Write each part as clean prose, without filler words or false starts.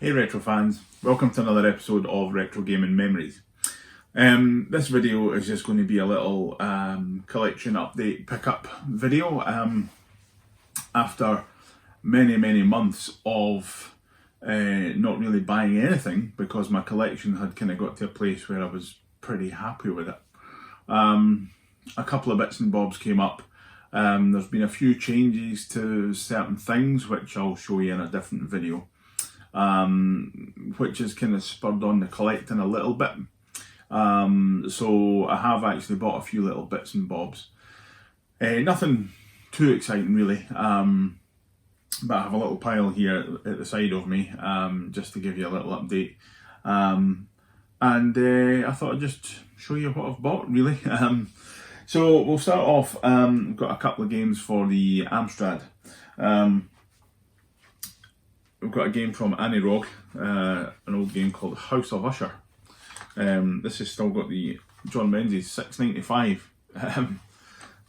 Hey Retro fans, welcome to another episode of Retro Gaming Memories. This video is just going to be a little collection update pickup video after many months of not really buying anything because my collection had kind of got to a place where I was pretty happy with it. A couple of bits and bobs came up. There's been a few changes to certain things which I'll show you in a different video. Which has kind of spurred on the collecting a little bit. So I have actually bought a few little bits and bobs. Nothing too exciting really, but I have a little pile here at the side of me just to give you a little update. And I thought I'd just show you what I've bought really. So we'll start off, we've got a couple of games for the Amstrad. We've got a game from Anirog, an old game called House of Usher. This has still got the John Menzies 695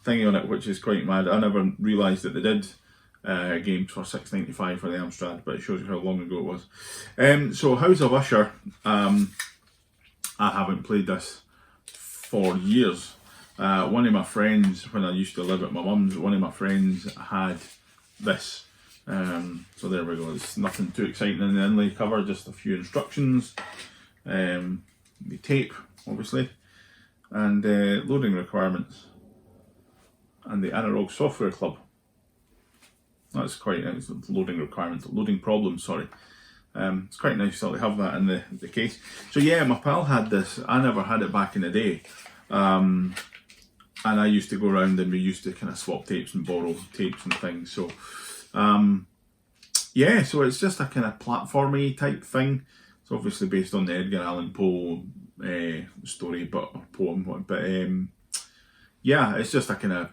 thingy on it, which is quite mad. I never realised that they did games for 695 for the Amstrad, but it shows you how long ago it was. So House of Usher, I haven't played this for years. One of my friends, when I used to live at my mum's, one of my friends had this. So there we go, it's nothing too exciting in the inlay cover, just a few instructions, the tape obviously, and loading requirements, and the Anirog Software Club. That's quite nice, loading requirements, loading problems, sorry. It's quite nice to have that in the case. So yeah, my pal had this, I never had it back in the day, and I used to go around and we used to kind of swap tapes and borrow tapes and things, so yeah, so it's just a kind of platformy type thing. It's obviously based on the Edgar Allan Poe story, but poem. But yeah, it's just a kind of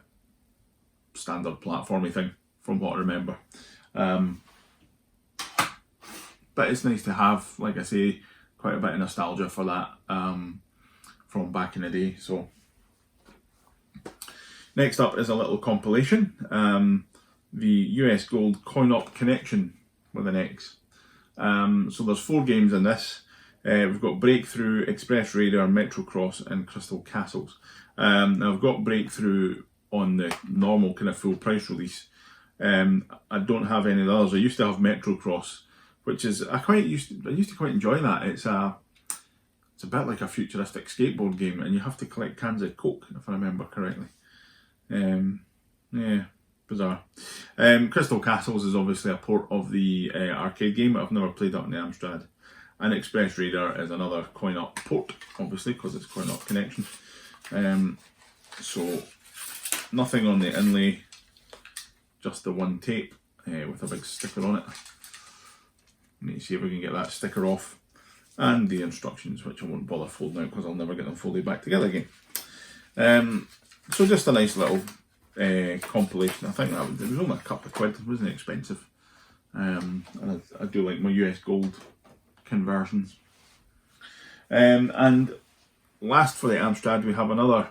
standard platformy thing from what I remember. But it's nice to have, like I say, quite a bit of nostalgia for that from back in the day. So next up is a little compilation. The US Gold Coin-Op Connection with an X. So there's 4 games in this. We've got Breakthrough, Express Raider, Metrocross and Crystal Castles. Now I've got Breakthrough on the normal kind of full price release. I don't have any of the others. I used to have Metrocross, which is, I used to quite enjoy that. It's a bit like a futuristic skateboard game and you have to collect cans of Coke, if I remember correctly. Yeah. Bizarre. Crystal Castles is obviously a port of the arcade game. I've never played that on the Amstrad. And Express Raider is another Coin-Op port, obviously, because it's Coin-Op Connection. So nothing on the inlay, just the one tape with a big sticker on it. Need to see if we can get that sticker off. And the instructions, which I won't bother folding out because I'll never get them folded back together again. So just a nice little compilation. I think it was only a couple of quid, it wasn't expensive. And I do like my US Gold conversions. And last for the Amstrad we have another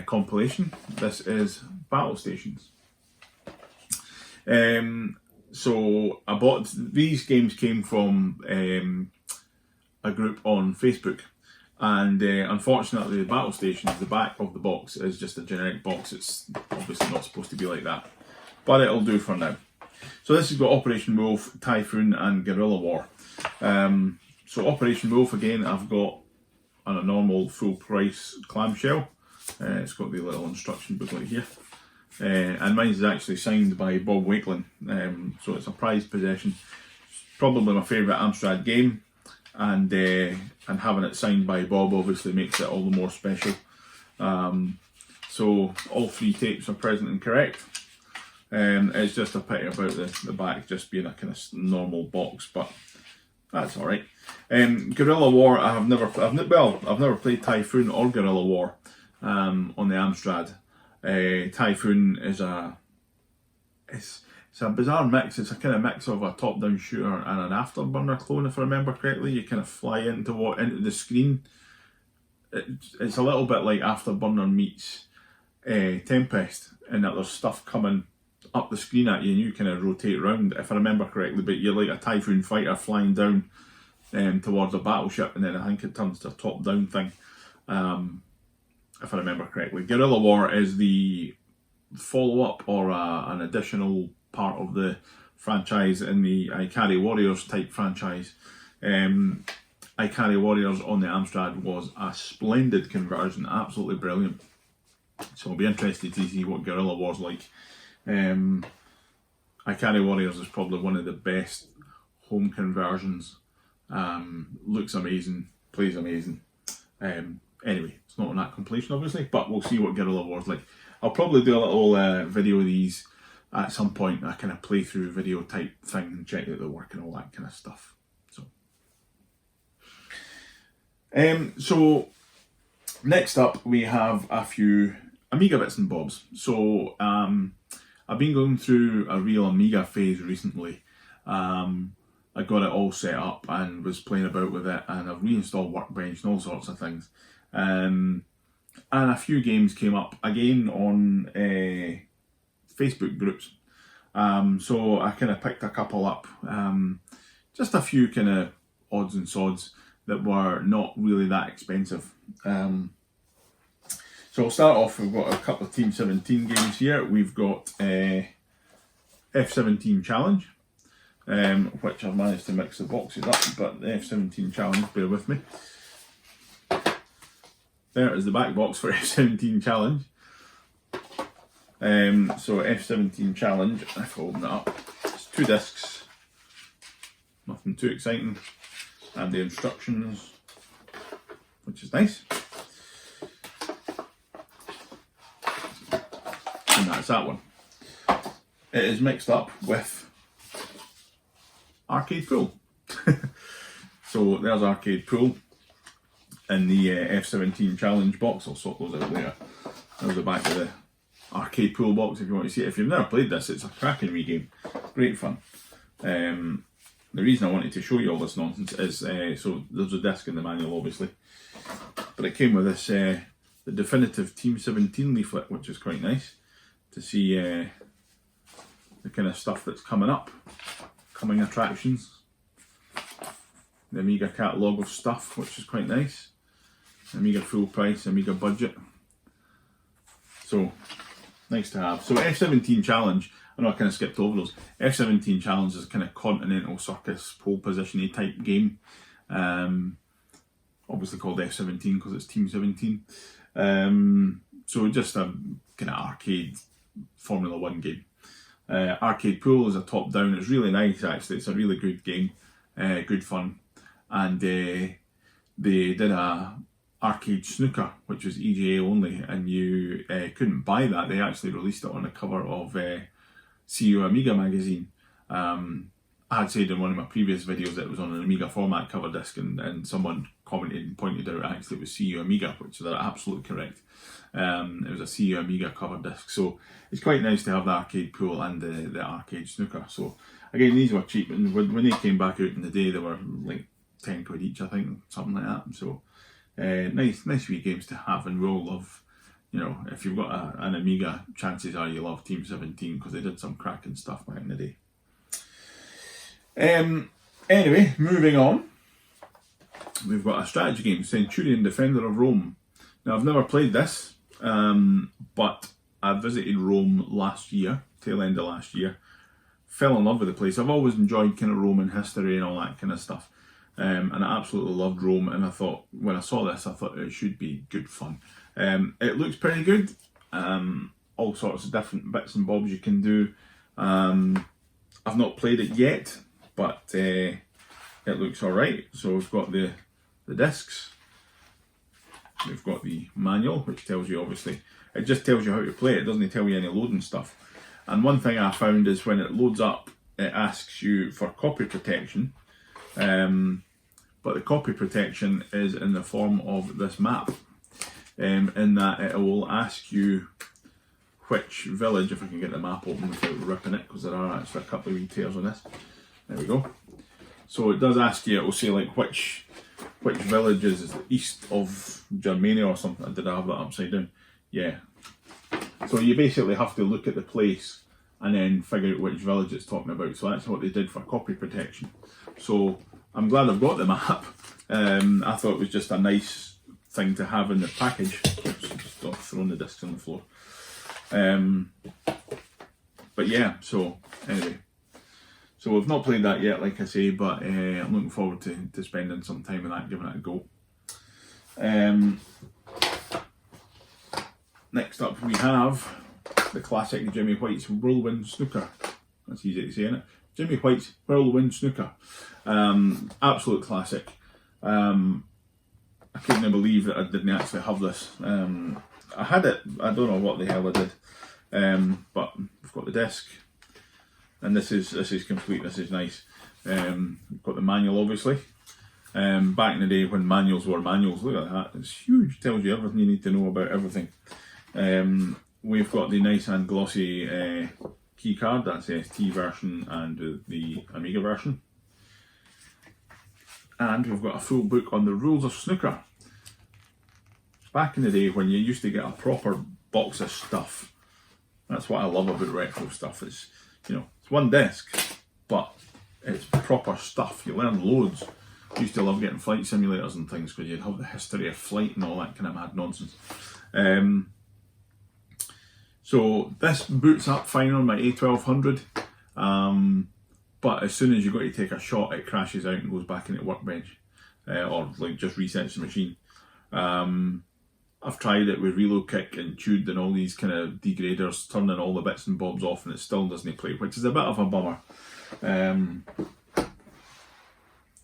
compilation. This is Battle Stations. So I bought, these games came from a group on Facebook. And unfortunately the Battle Stations, the back of the box is just a generic box. It's obviously not supposed to be like that, but it'll do for now. So this has got Operation Wolf, Typhoon and Guerrilla War. So Operation Wolf, again, I've got on a normal full price clamshell. It's got the little instruction booklet here. And mine is actually signed by Bob Wakelin. So it's a prized possession. Probably my favourite Amstrad game. And having it signed by Bob obviously makes it all the more special. So all 3 tapes are present and correct. It's just a pity about the back just being a kind of normal box, but that's all right. Guerrilla War, I've never played Typhoon or Guerrilla War on the Amstrad. Typhoon is it's a bizarre mix. It's a kind of mix of a top-down shooter and an Afterburner clone, if I remember correctly. You kind of fly into the screen. It's a little bit like Afterburner meets Tempest, in that there's stuff coming up the screen at you and you kind of rotate around, if I remember correctly, but you're like a Typhoon fighter flying down towards a battleship, and then I think it turns to a top-down thing, if I remember correctly. Guerrilla War is the follow-up or an additional part of the franchise in the Ikari Warriors type franchise. Ikari Warriors on the Amstrad was a splendid conversion, absolutely brilliant. So I'll be interested to see what Guerrilla War's like. Ikari Warriors is probably one of the best home conversions. Looks amazing, plays amazing. Anyway, it's not on that completion obviously, but we'll see what Guerrilla War's like. I'll probably do a little video of these at some point, a kind of playthrough video type thing, and check out the work and all that kind of stuff. So next up we have a few Amiga bits and bobs. So I've been going through a real Amiga phase recently. I got it all set up and was playing about with it, and I've reinstalled Workbench and all sorts of things. And a few games came up again on Facebook groups. So I kind of picked a couple up. Just a few kind of odds and sods that were not really that expensive. So I'll start off, we've got a couple of Team 17 games here. We've got F17 Challenge, which I've managed to mix the boxes up, but the F17 Challenge, bear with me. There is the back box for F17 Challenge. So F17 Challenge, if I open it up, it's 2 discs, nothing too exciting, and the instructions, which is nice. And that's that one. It is mixed up with Arcade Pool. So there's Arcade Pool in the F17 Challenge box. I'll sort those out later. There's the back of the Arcade Pool box if you want to see it. If you've never played this, it's a cracking wee game. Great fun. The reason I wanted to show you all this nonsense is, so there's a disc in the manual obviously, but it came with this, the definitive Team 17 leaflet, which is quite nice to see the kind of stuff that's coming up, coming attractions, the Amiga catalogue of stuff, which is quite nice, Amiga full price, Amiga budget, so nice to have. So F17 Challenge, I know I kind of skipped over those. F17 Challenge is a kind of continental circus pole position-y type game. Obviously called F17 because it's Team 17. So just a kind of arcade Formula 1 game. Arcade Pool is a top-down. It's really nice actually. It's a really good game. Good fun. And they did a arcade snooker, which was EGA only, and you couldn't buy that. They actually released it on the cover of CU Amiga magazine. I had said in one of my previous videos that it was on an Amiga format cover disc, and someone commented and pointed out actually it was CU Amiga, which they're absolutely correct. It was a CU Amiga cover disc, so it's quite nice to have the Arcade Pool and the arcade snooker. So again, these were cheap, and when they came back out in the day, they were like 10 quid each, I think, something like that. So nice wee games to have, and we all love, you know, if you've got an Amiga, chances are you love Team 17 because they did some cracking stuff back in the day. Anyway, moving on, we've got a strategy game, Centurion Defender of Rome. Now I've never played this, but I visited Rome last year, tail end of last year, fell in love with the place. I've always enjoyed kind of Roman history and all that kind of stuff, and I absolutely loved Rome, and I thought, when I saw this, I thought it should be good fun. It looks pretty good, all sorts of different bits and bobs you can do. I've not played it yet, but it looks alright. So we've got the discs, we've got the manual, which tells you, obviously, it just tells you how to play it, it doesn't tell you any loading stuff. And one thing I found is when it loads up, it asks you for copy protection, but the copy protection is in the form of this map, in that it will ask you which village, if I can get the map open without ripping it, because there are actually a couple of details on this. There we go. So it does ask you, it will say like which village is east of Germania or something. Did I have that upside down? Yeah. So you basically have to look at the place and then figure out which village it's talking about. So that's what they did for copy protection. So I'm glad I've got the map. I thought it was just a nice thing to have in the package. Oops, just throwing the discs on the floor. But yeah, so anyway. So we've not played that yet, like I say, but I'm looking forward to spending some time with that, giving it a go. Next up we have the classic Jimmy White's Whirlwind Snooker. That's easy to say, isn't it? Jimmy White's Whirlwind Snooker. Absolute classic. I couldn't believe that I didn't actually have this. I had it, I don't know what the hell I did. But we've got the disc. And this is complete, this is nice. We've got the manual obviously. Back in the day when manuals were manuals, look at that, it's huge, tells you everything you need to know about everything. We've got the nice and glossy key card, that's the ST version and the Amiga version. And we've got a full book on the rules of snooker. Back in the day when you used to get a proper box of stuff, that's what I love about retro stuff, is, you know, it's one disc, but it's proper stuff. You learn loads. I used to love getting flight simulators and things because you'd have the history of flight and all that kind of mad nonsense. So this boots up fine on my A1200, but as soon as you go to take a shot, it crashes out and goes back into Workbench, or like just resets the machine. I've tried it with Reload Kick and Tude and all these kind of degraders, turning all the bits and bobs off, and it still doesn't play, which is a bit of a bummer.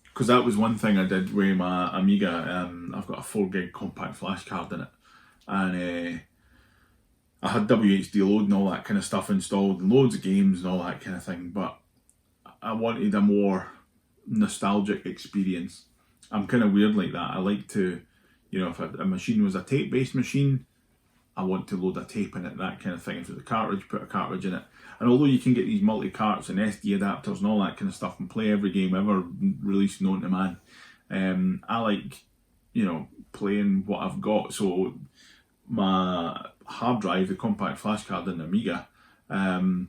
Because that was one thing I did with my Amiga. I've got a 4 gig compact flash card in it, and I had WHD load and all that kind of stuff installed, and loads of games and all that kind of thing, but I wanted a more nostalgic experience. I'm kind of weird like that. I like to, you know, if a machine was a tape-based machine, I want to load a tape in it, that kind of thing. If it's a cartridge, put a cartridge in it. And although you can get these multi-carts and SD adapters and all that kind of stuff and play every game ever released known to man, I like, you know, playing what I've got. So my hard drive, the compact flash card in the Amiga, I'm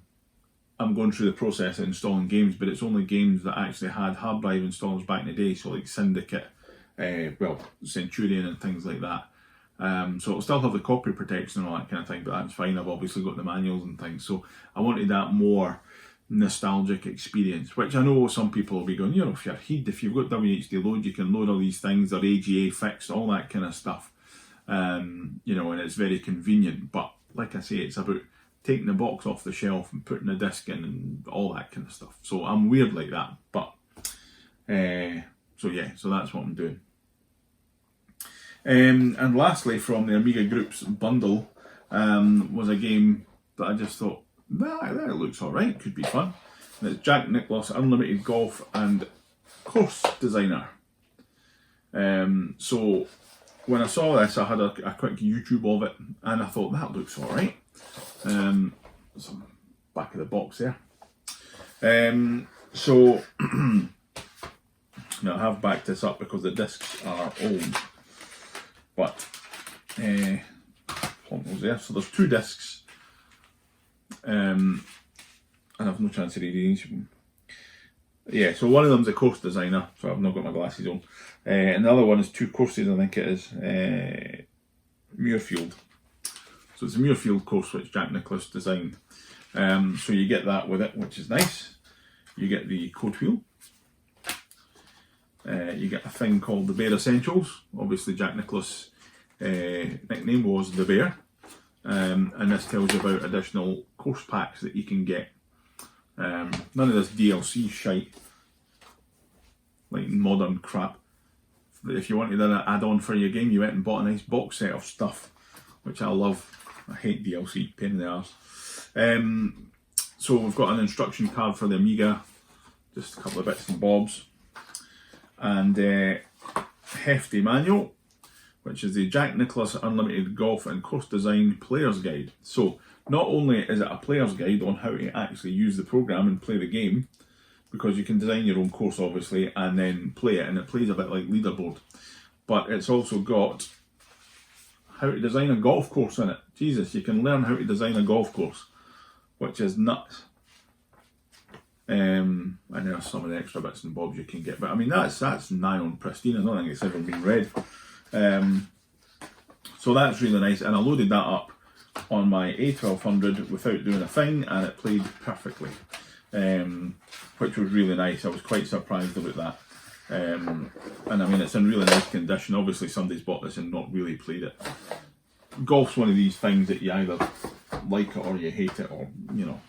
going through the process of installing games, but it's only games that actually had hard drive installers back in the day, so like Syndicate, well, Centurion and things like that. So it'll still have the copy protection and all that kind of thing, but that's fine. I've obviously got the manuals and things, so I wanted that more nostalgic experience, which I know some people will be going, you know, if you've got WHD load, you can load all these things, or AGA fixed, all that kind of stuff, you know, and it's very convenient. But like I say, it's about taking the box off the shelf and putting the disc in and all that kind of stuff. So I'm weird like that, but so yeah, so that's what I'm doing. And lastly, from the Amiga Group's bundle, was a game that I just thought, that looks alright, could be fun. And it's Jack Nicklaus Unlimited Golf and Course Designer. So when I saw this, I had a quick YouTube of it, and I thought, that looks alright. Some back of the box there. So now I have backed this up because the discs are old. But those there. So there's 2 discs, and I've no chance of reading each of them. Yeah, so one of them's a course designer, so I've not got my glasses on. And the other one is 2 courses, I think it is, Muirfield. So it's a Muirfield course which Jack Nicklaus designed. So you get that with it, which is nice. You get the code wheel. You get a thing called the Bear Essentials. Obviously Jack Nicklaus' nickname was the Bear, and this tells you about additional course packs that you can get. None of this DLC shite, like modern crap. If you wanted an add-on for your game, you went and bought a nice box set of stuff, which I love. I hate DLC, pain in the arse. So we've got an instruction card for the Amiga, just a couple of bits and bobs, and hefty manual, which is the Jack Nicklaus Unlimited Golf and Course Design Player's Guide. So not only is it a player's guide on how to actually use the program and play the game, because you can design your own course obviously and then play it, and it plays a bit like leaderboard, but it's also got how to design a golf course in it. Jesus, you can learn how to design a golf course. which is nuts. And there are some of the extra bits and bobs you can get, but I mean that's nigh on pristine. I don't think it's ever been read. So that's really nice, and I loaded that up on my A1200 without doing a thing, and it played perfectly, which was really nice. I was quite surprised about that. And I mean, it's in really nice condition. Obviously somebody's bought this and not really played it. Golf's one of these things that you either like it or you hate it, or you know.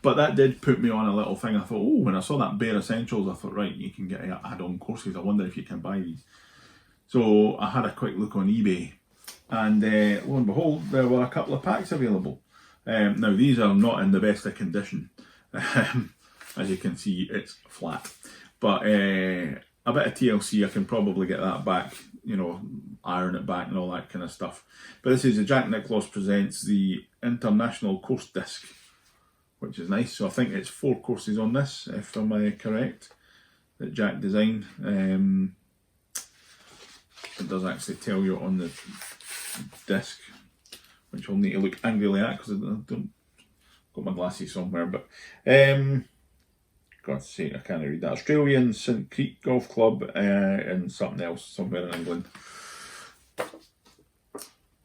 But that did put me on a little thing. I thought, oh, when I saw that Bare Essentials, I thought, right, you can get add-on courses. I wonder if you can buy these. So I had a quick look on eBay, and lo and behold, there were a couple of packs available. Now these are not in the best of condition. As you can see, it's flat. But a bit of TLC, I can probably get that back, you know, iron it back and all that kind of stuff. But this is the Jack Nicklaus Presents the International Course Disc, which is nice. So I think it's 4 courses on this, if I'm correct, that Jack designed. It does actually tell you on the disc, which I'll need to look angrily at because I don't got my glasses somewhere. But God's sake, I can't read that. Australian St Crete Golf Club and something else somewhere in England.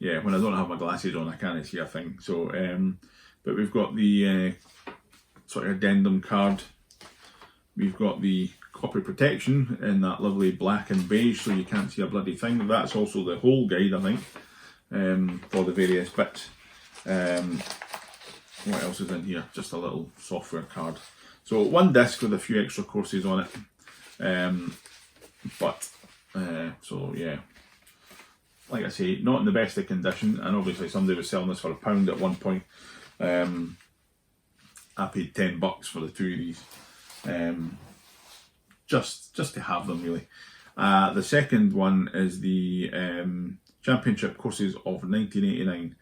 Yeah, when I don't have my glasses on, I can't see a thing. So, but we've got the sort of addendum card. We've got the copy protection in that lovely black and beige, so you can't see a bloody thing. That's also the whole guide, I think, for the various bits. What else is in here? Just a little software card. So 1 disc with a few extra courses on it. So yeah, like I say, not in the best of condition, and obviously somebody was selling this for £1 at one point. I paid $10 for the 2 of these. Just to have them, really. The second one is the Championship Courses of 1989,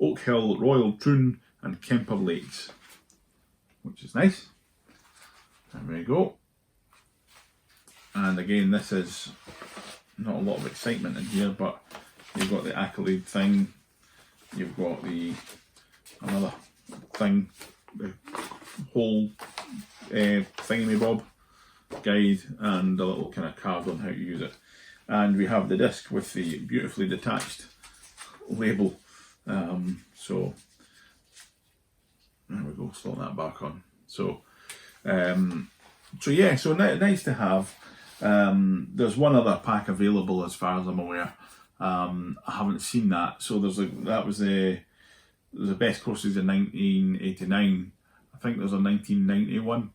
Oak Hill, Royal Troon and Kemper Lakes, which is nice. There we go. And again, this is not a lot of excitement in here, but you've got the accolade thing, you've got the another thing, the whole thingy-bob guide, and a little kind of card on how to use it. And we have the disc with the beautifully detached label. So there we go, slot that back on. So yeah, so nice to have. There's one other pack available as far as I'm aware. I haven't seen that. So there's the best courses in 1989. I think there's a 1991.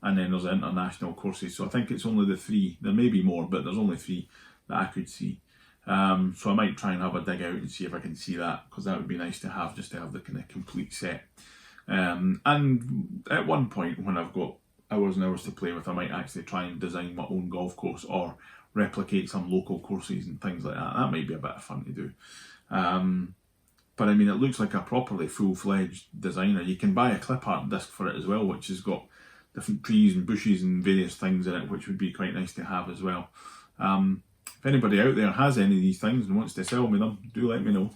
And then there's international courses, so I think it's only the 3. There may be more, but there's only 3 that I could see. So I might try and have a dig out and see if I can see that, because that would be nice to have, just to have the kind of complete set. And at one point, when I've got hours and hours to play with, I might actually try and design my own golf course or replicate some local courses and things like that. That might be a bit of fun to do. But I mean, it looks like a properly full-fledged designer. You can buy a clip art disc for it as well, which has got different trees and bushes and various things in it, which would be quite nice to have as well. If anybody out there has any of these things and wants to sell me them, do let me know.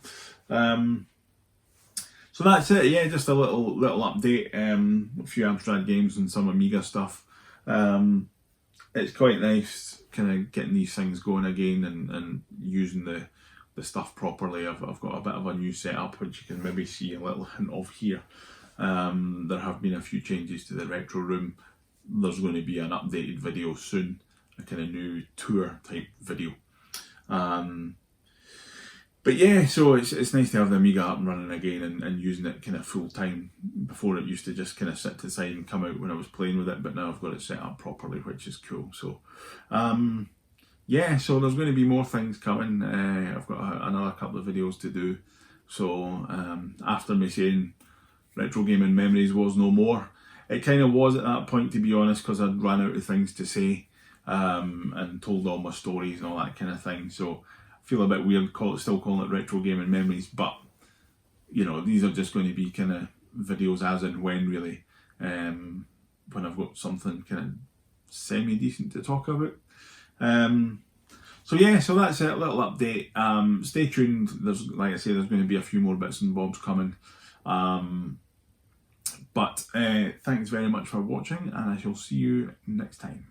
So that's it. Yeah, just a little update. A few Amstrad games and some Amiga stuff. It's quite nice kind of getting these things going again and using the stuff properly. I've got a bit of a new setup, which you can maybe see a little hint of here. There have been a few changes to the retro room. There's going to be an updated video soon, a kind of new tour type video. But yeah, so it's nice to have the Amiga up and running again and using it kind of full time. Before it used to just kind of sit to the side and come out when I was playing with it, but now I've got it set up properly, which is cool. So yeah, so there's going to be more things coming. I've got another couple of videos to do. So after me saying Retro Gaming Memories was no more, it kind of was at that point, to be honest, because I'd run out of things to say and told all my stories and all that kind of thing. So I feel a bit weird still calling it Retro Gaming Memories, but you know, these are just going to be kind of videos as and when, really, when I've got something kind of semi-decent to talk about. So yeah, so that's it, a little update. Stay tuned. There's, like I say, there's going to be a few more bits and bobs coming. But thanks very much for watching, and I shall see you next time.